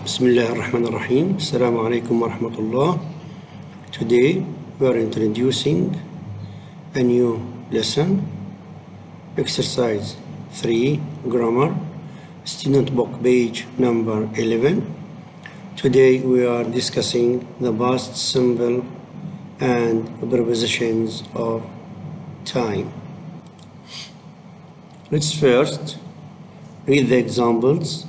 Bismillah ar-Rahman ar-Rahim. Assalamu alaikum wa rahmatullah. Today we are introducing a new lesson, exercise 3, grammar, student book page number 11. Today we are discussing the past simple and prepositions of time. Let's first read the examples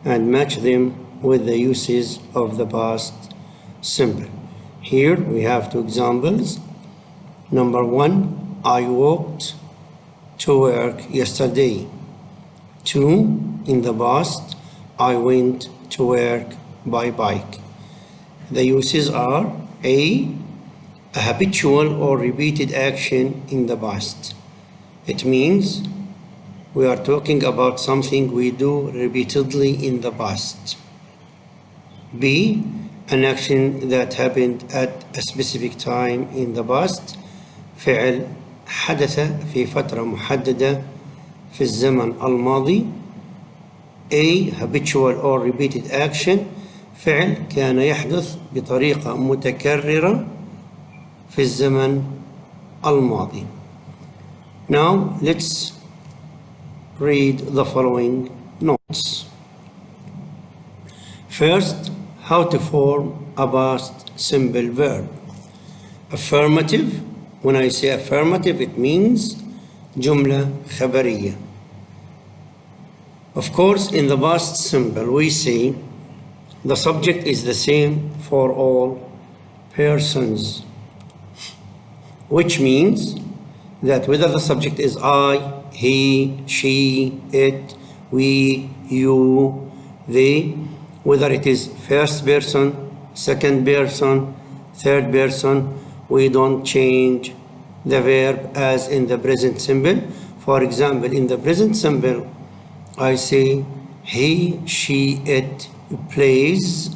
and match them with the uses of the past simple. Here we have two examples. Number 1, I walked to work yesterday. 2, in the past, I went to work by bike. The uses are A habitual or repeated action in the past. It means we are talking about something we do repeatedly in the past. B, an action that happened at a specific time in the past. فعل حدث في فترة محددة في الزمن الماضي. A, habitual or repeated action. فعل كان يحدث بطريقة متكررة في الزمن الماضي. Now let's read the following notes. First, how to form a past simple verb. Affirmative. When I say affirmative, it means جملة خبرية. Of course, in the past simple, we say the subject is the same for all persons, which means that whether the subject is I, he, she, it, we, you, they, whether it is first person, second person, third person, we don't change the verb as in the present simple. For example, in the present simple, I say he, she, it plays.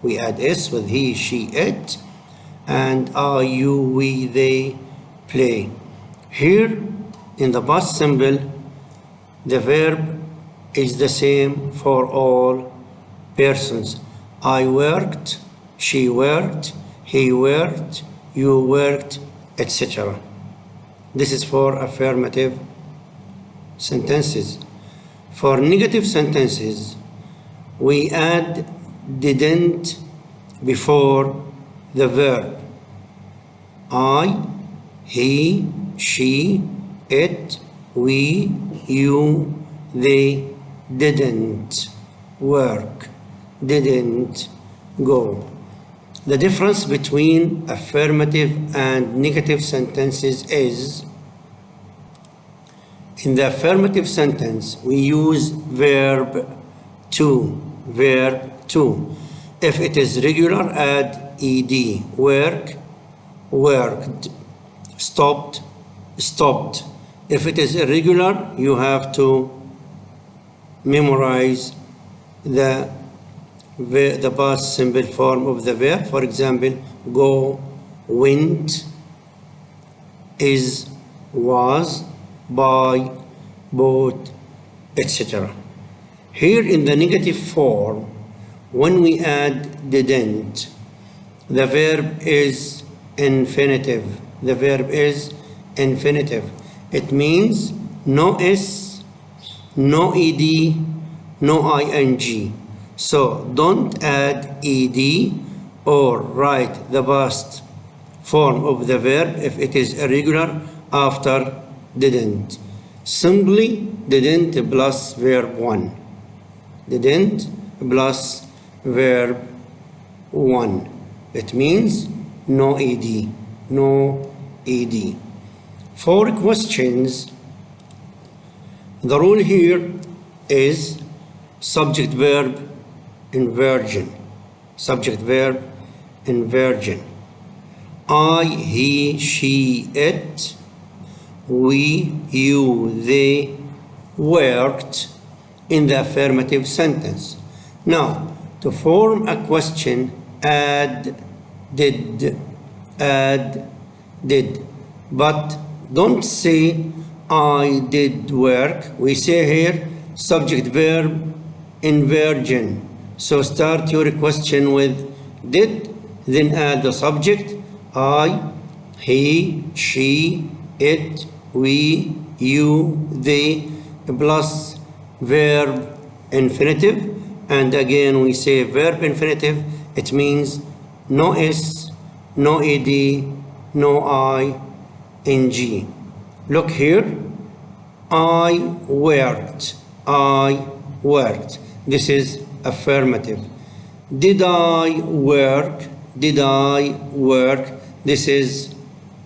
We add S with he, she, it, and I, you, we, they play. Here, in the past simple, the verb is the same for all persons. I worked, she worked, he worked, you worked, etc. This is for affirmative sentences. For negative sentences, we add didn't before the verb. I, he, she, it, we, you, they didn't work, didn't go. The difference between affirmative and negative sentences is, in the affirmative sentence, we use verb to, verb to. If it is regular, add ed, work, worked, stopped, stopped. If it is irregular, you have to memorize the past simple form of the verb. For example, go, went, is, was, buy, bought, etc. Here in the negative form, when we add didn't, the verb is infinitive. The verb is infinitive. It means no S, no ed, no ing. So don't add ed or write the past form of the verb if it is irregular after didn't. Simply didn't plus verb 1. Didn't plus verb 1. It means no ed, no ed. For questions, the rule here is subject verb inversion. Subject verb inversion. I, he, she, it, we, you, they worked in the affirmative sentence. Now, to form a question, add did, add did. But don't say I did work. We say here subject verb inversion. So start your question with did, then add the subject I, he, she, it, we, you, they, plus verb infinitive. And again we say verb infinitive, it means no s, no ed, no I, ng. Look here, I worked, I worked. This is affirmative. Did I work? Did I work? This is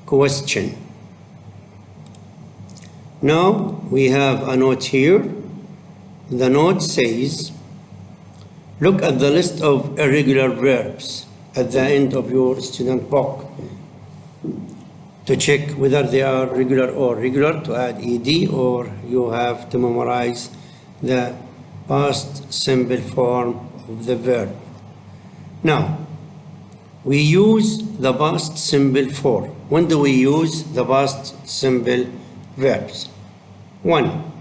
question. Now we have a note here. The note says, look at the list of irregular verbs at the end of your student book to check whether they are regular or regular, to add ed, or you have to memorize the past simple form of the verb. Now, we use the past simple for. When do we use the past simple verbs? 1.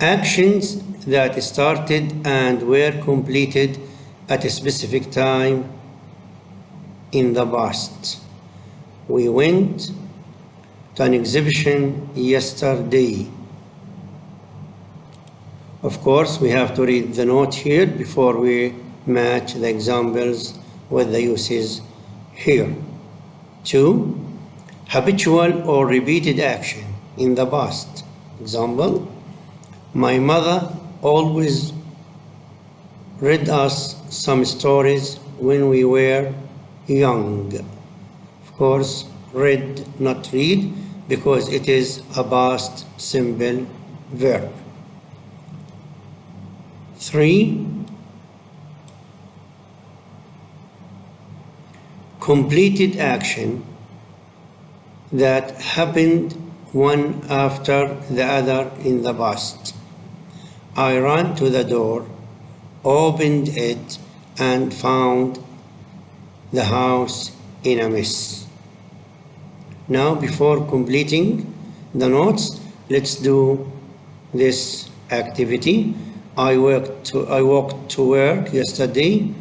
Actions that started and were completed at a specific time in the past. We went to an exhibition yesterday. Of course, we have to read the note here before we match the examples with the uses here. 2. Habitual or repeated action in the past. Example, my mother always read us some stories when we were young. Of course, read, not read, because it is a past simple verb. 3. Completed action that happened one after the other in the past. I ran to the door, opened it, and found the house in a mess. Now, before completing the notes, let's do this activity. I walked to work yesterday.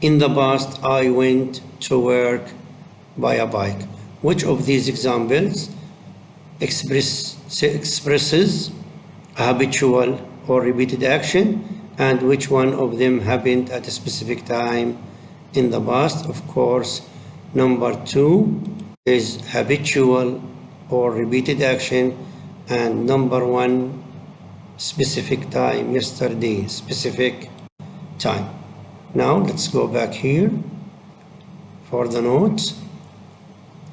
In the past, I went to work by a bike. Which of these examples expresses a habitual or repeated action, and which one of them happened at a specific time in the past? Of course, number 2 is habitual or repeated action, and number 1, specific time, yesterday, specific time. Now let's go back here for the notes.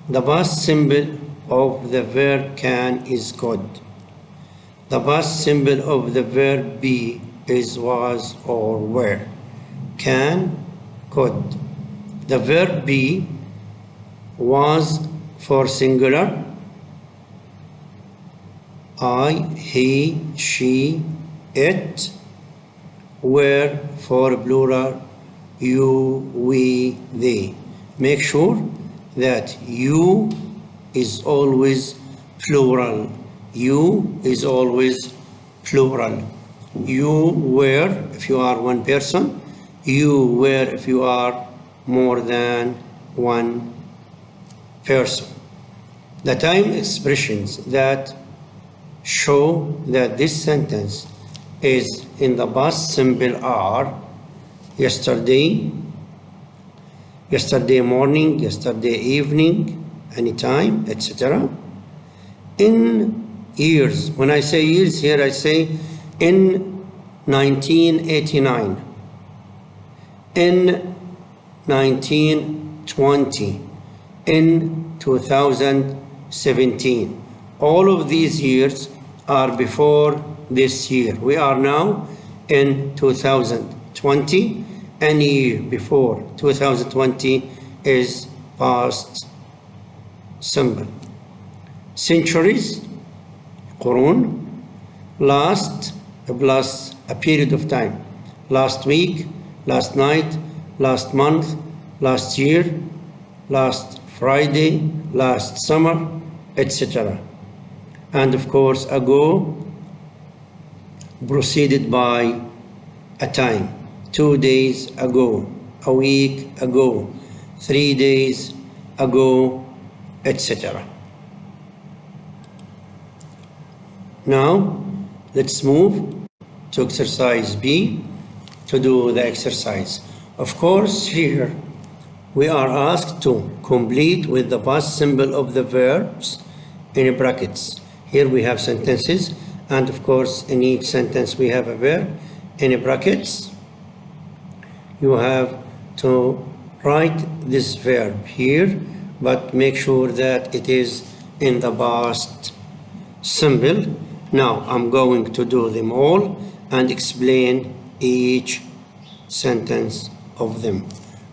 The past symbol of the verb can is could. The past symbol of the verb be is was or were. Can, could. The verb be was for singular, I, he, she, it. Were for plural, you, we, they. Make sure that you is always plural. You is always plural. You were if you are one person. You were if you are more than one person. The time expressions that show that this sentence is in the past simple are yesterday, yesterday morning, yesterday evening, anytime, etc. In years, when I say years here, I say in 1989, in 1920, in 2017. All of these years are before this year. We are now in 2020. Any year before 2020 is past simple. Centuries, qurun, last plus a period of time. Last week, last night, last month, last year, last Friday, last summer, etc. And of course, ago preceded by a time. 2 days ago, a week ago, 3 days ago, etc. Now, let's move to exercise B to do the exercise. Of course, here we are asked to complete with the past symbol of the verbs in brackets. Here we have sentences, and of course, in each sentence we have a verb in brackets. You have to write this verb here, but make sure that it is in the past symbol. Now I'm going to do them all and explain each sentence of them.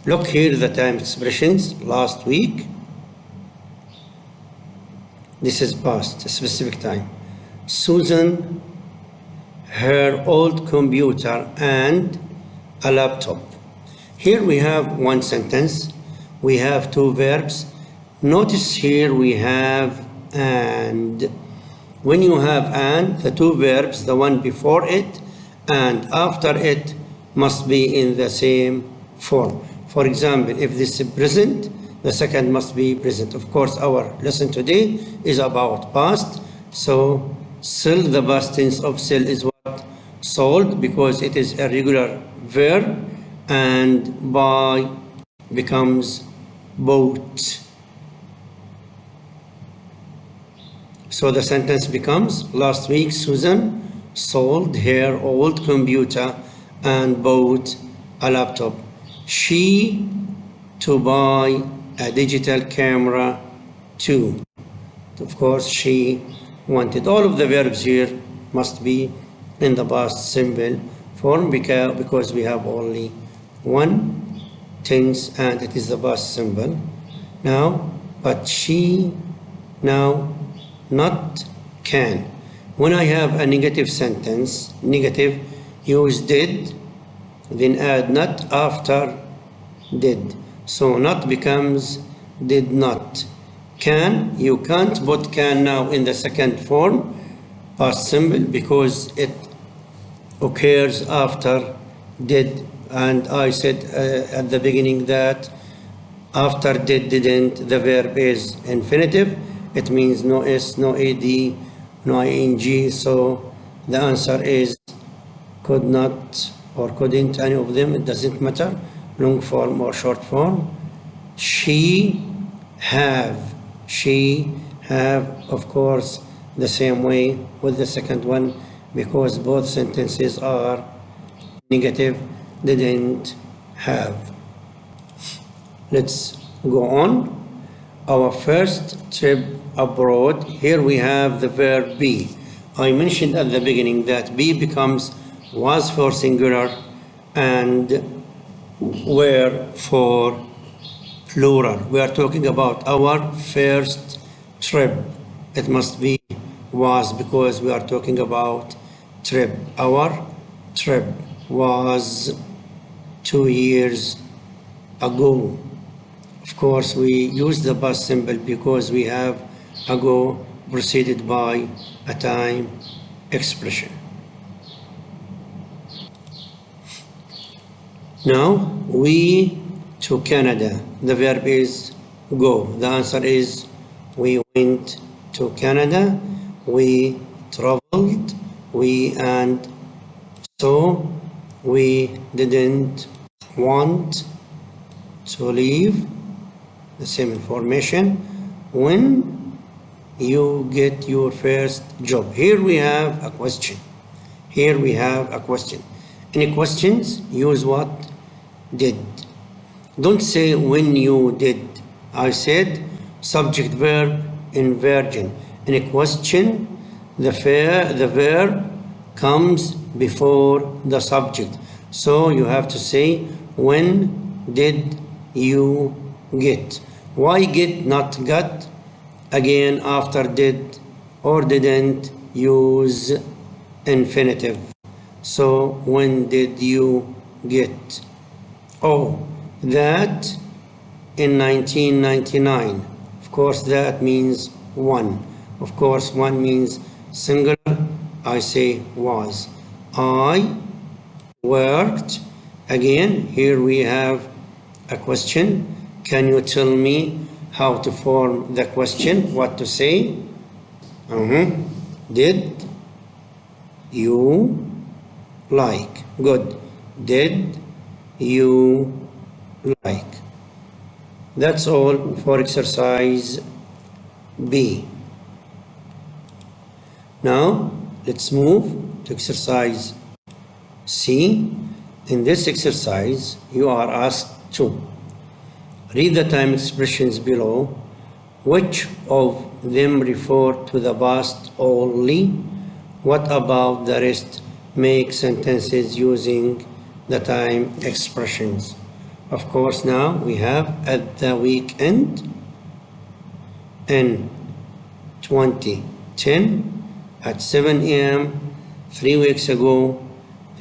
Look here, the time expressions last week. This is past, a specific time. Susan, her old computer and a laptop. Here we have one sentence. We have two verbs. Notice here we have and. When you have and, the two verbs, the one before it and after it must be in the same form. For example, if this is present, the second must be present. Of course, our lesson today is about past. So, sell, the past tense of sell is what? Sold, because it is a regular verb, and buy becomes bought. So the sentence becomes, last week Susan sold her old computer and bought a laptop. She to buy a digital camera too. Of course, she wanted. All of the verbs here must be in the past simple form because we have only one tense and it is the past simple. Now, but she now not can. When I have a negative sentence, negative, use did, then add not after did. So not becomes did not. Can, you can't put can now in the second form, past simple, because it occurs after did. And I said at the beginning that after did, didn't, the verb is infinitive. It means no S, no AD, no ING, so the answer is could not or couldn't, any of them, it doesn't matter, long form or short form. She have, of course, the same way with the second one, because both sentences are negative, didn't have. Let's go on. Our first trip abroad, here we have the verb be. I mentioned at the beginning that be becomes was for singular and were for plural. We are talking about our first trip. It must be was because we are talking about trip. Our trip was 2 years ago. Of course, we use the past simple because we have ago preceded by a time expression. Now, we to Canada. The verb is go. The answer is we went to Canada. We traveled. We and so we didn't want to leave. The same information. When you get your first job. Here we have a question. Here we have a question. Any questions? Use what? Did. Don't say when you did. I said subject verb in virgin. In a question, the verb comes before the subject. So you have to say when did you get. Why get, not got? Again, after did or didn't, use infinitive. So when did you get? Oh, that in 1999. Of course, that means one. Of course, one means singular. I say was. I worked Again, here we have a question. Can you tell me how to form the question? What to say? Did you like? Good. Did you like? That's all for exercise B. Now, let's move to exercise C. In this exercise, you are asked to read the time expressions below. Which of them refer to the past only? What about the rest? Make sentences using the time expressions. Of course, now we have at the weekend in 2010 at 7 a.m. 3 weeks ago,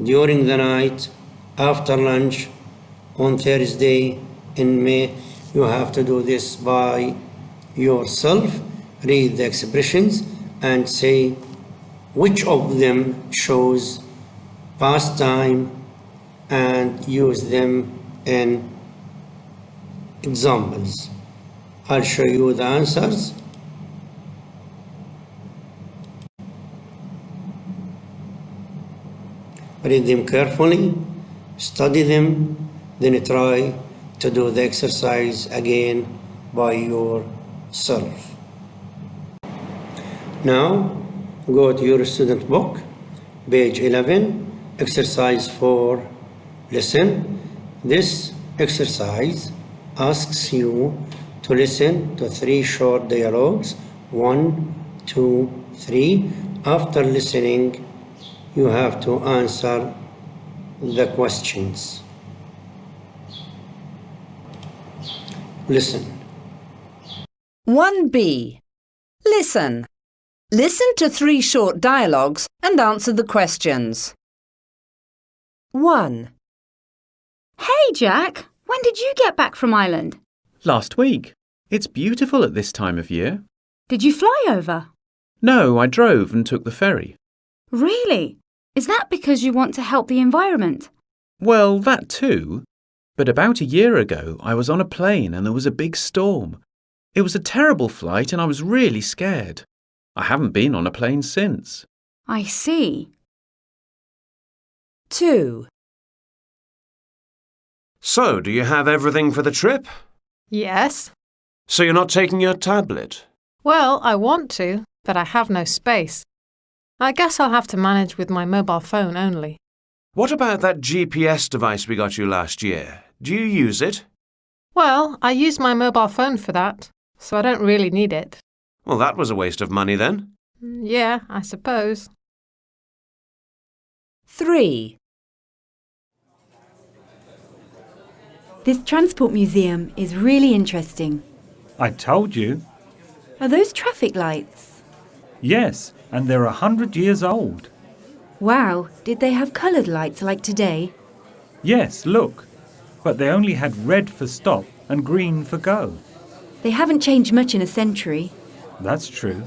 during the night, after lunch, on Thursday in May. You have to do this by yourself. Read the expressions and say which of them shows past time and use them in examples. I'll show you the answers. Read them carefully, study them, then try to do the exercise again by yourself. Now, go to your student book, page 11, exercise 4, listen. This exercise asks you to listen to 3 short dialogues, 1, 2, 3. After listening, you have to answer the questions. Listen. 1B. Listen. Listen to 3 short dialogues and answer the questions. 1. Hey, Jack. When did you get back from Ireland? Last week. It's beautiful at this time of year. Did you fly over? No, I drove and took the ferry. Really? Is that because you want to help the environment? Well, that too. But about a year ago, I was on a plane and there was a big storm. It was a terrible flight and I was really scared. I haven't been on a plane since. I see. 2. So, do you have everything for the trip? Yes. So you're not taking your tablet? Well, I want to, but I have no space. I guess I'll have to manage with my mobile phone only. What about that GPS device we got you last year? Do you use it? Well, I use my mobile phone for that, so I don't really need it. Well, that was a waste of money then. Yeah, I suppose. 3. This transport museum is really interesting. I told you. Are those traffic lights? Yes, and they're 100 years old. Wow, did they have coloured lights like today? Yes, look. But they only had red for stop and green for go. They haven't changed much in a century. That's true.